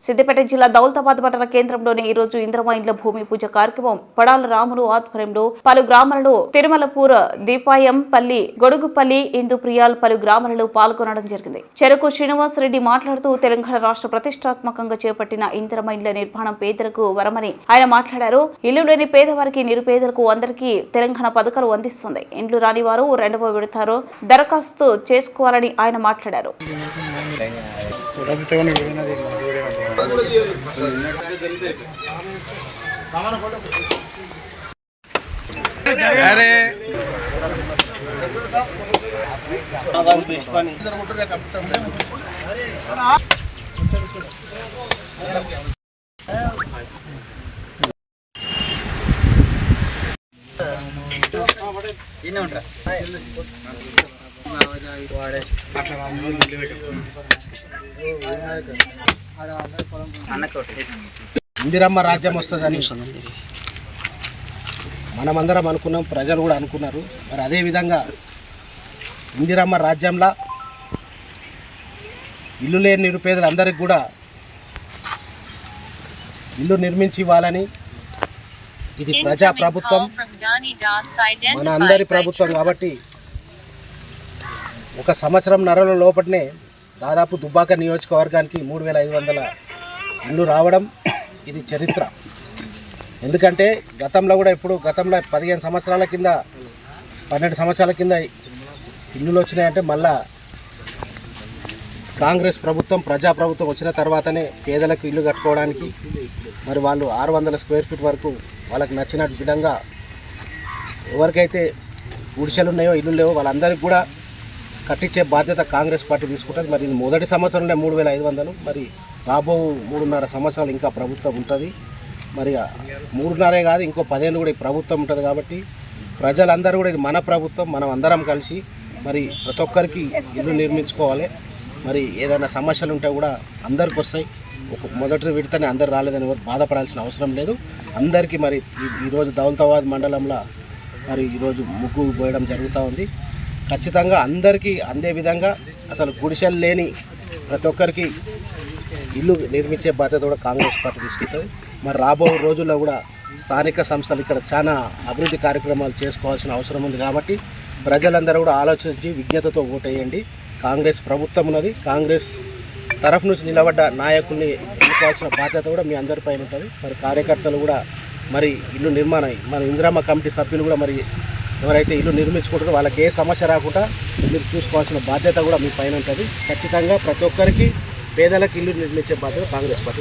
సిద్దిపేట జిల్లా దౌలతాబాద్ పట్టణ కేంద్రంలోని ఈ రోజు ఇంద్రమ ఇండ్ల భూమి పూజ కార్యక్రమం పడాల రాములు ఆధ్వర్యంలో పలు గ్రామాలలో తిరుమలపూర్ దీపాయంపల్లి గొడుగుపల్లి ఇందుప్రియాల్ పలు గ్రామాలలో పాల్గొనడం జరిగింది. చెరకు శ్రీనివాస్ రెడ్డి మాట్లాడుతూ తెలంగాణ రాష్ట్ర ప్రతిష్టాత్మకంగా చేపట్టిన ఇంద్రమ ఇండ్ల నిర్మాణం పేదలకు వరమని ఆయన మాట్లాడారు. ఇల్లు లేని పేదవారికి నిరుపేదలకు అందరికీ తెలంగాణ పథకాలు అందిస్తుంది. ఇండ్లు రాని వారు 2వ విడతలో దరఖాస్తు చేసుకోవాలని ఆయన మాట్లాడారు. ఇందిరమ్మ రాజ్యం వస్తుందని మనమందరం అనుకున్నాం, ప్రజలు కూడా అనుకున్నారు. మరి అదేవిధంగా ఇందిరమ్మ రాజ్యంలో ఇల్లు లేని నిరుపేదలందరికీ కూడా ఇల్లు నిర్మించి ఇవ్వాలని, ఇది ప్రజా ప్రభుత్వం, మన అందరి ప్రభుత్వం కాబట్టి 1 సంవత్సరంన్నర లోపలనే దాదాపు దుబ్బాక నియోజకవర్గానికి 3500 ఇల్లు రావడం ఇది చరిత్ర. ఎందుకంటే గతంలో 15 సంవత్సరాల కింద 12 సంవత్సరాల కింద ఇల్లులు వచ్చినాయంటే మళ్ళా కాంగ్రెస్ ప్రభుత్వం ప్రజాప్రభుత్వం వచ్చిన తర్వాతనే పేదలకు ఇల్లు కట్టుకోవడానికి మరి వాళ్ళు 600 స్క్వేర్ ఫీట్ వరకు వాళ్ళకి నచ్చిన విధంగా ఎవరికైతే గుడిసెలు ఉన్నాయో ఇల్లు లేవో వాళ్ళందరికీ కూడా కట్టించే బాధ్యత కాంగ్రెస్ పార్టీ తీసుకుంటుంది. మరి ఇది మొదటి సంవత్సరంలో 3500, మరి రాబో 3.5 సంవత్సరాలు ఇంకా ప్రభుత్వం ఉంటుంది. మరి 3.5 కాదు, ఇంకో 10 ఏళ్ళు కూడా ఈ ప్రభుత్వం ఉంటుంది. కాబట్టి ప్రజలందరూ కూడా ఇది మన ప్రభుత్వం, మనం అందరం కలిసి మరి ప్రతి ఒక్కరికి ఇల్లు నిర్మించుకోవాలి. మరి ఏదైనా సమస్యలు ఉంటే కూడా అందరికి వస్తాయి. మొదటి విడతనే అందరు రాలేదని బాధపడాల్సిన అవసరం లేదు. అందరికీ మరి ఈరోజు దౌలతాబాద్ మండలంలో మరి ఈరోజు ముగ్గు పోయడం జరుగుతూ ఉంది. ఖచ్చితంగా అందరికీ అందే విధంగా అసలు గుడిసెలు లేని ప్రతి ఒక్కరికి ఇల్లు నిర్మించే బాధ్యత కూడా కాంగ్రెస్ పార్టీ తీసుకుంటుంది. మరి రాబో రోజుల్లో కూడా స్థానిక సంస్థలు ఇక్కడ చాలా అభివృద్ధి కార్యక్రమాలు చేసుకోవాల్సిన అవసరం ఉంది. కాబట్టి ప్రజలందరూ కూడా ఆలోచించి విజ్ఞతతో ఓటేయండి. కాంగ్రెస్ ప్రభుత్వం ఉన్నది, కాంగ్రెస్ తరఫు నుంచి నిలబడ్డ నాయకుల్ని ఎన్నుకోవాల్సిన బాధ్యత కూడా మీ అందరిపైన ఉంటుంది. మరి కార్యకర్తలు కూడా మరి ఇల్లు నిర్మాణం మన ఇందిరమ్మ కమిటీ సభ్యులు కూడా మరి ఎవరైతే ఇల్లు నిర్మించుకుంటారో వాళ్ళకి ఏ సమస్య రాకుండా మీరు చూసుకోవాల్సిన బాధ్యత కూడా మీ పైన ఉంటుంది. ఖచ్చితంగా ప్రతి ఒక్కరికి పేదలకు ఇల్లు నిర్మించే బాధ్యత కాంగ్రెస్ పార్టీ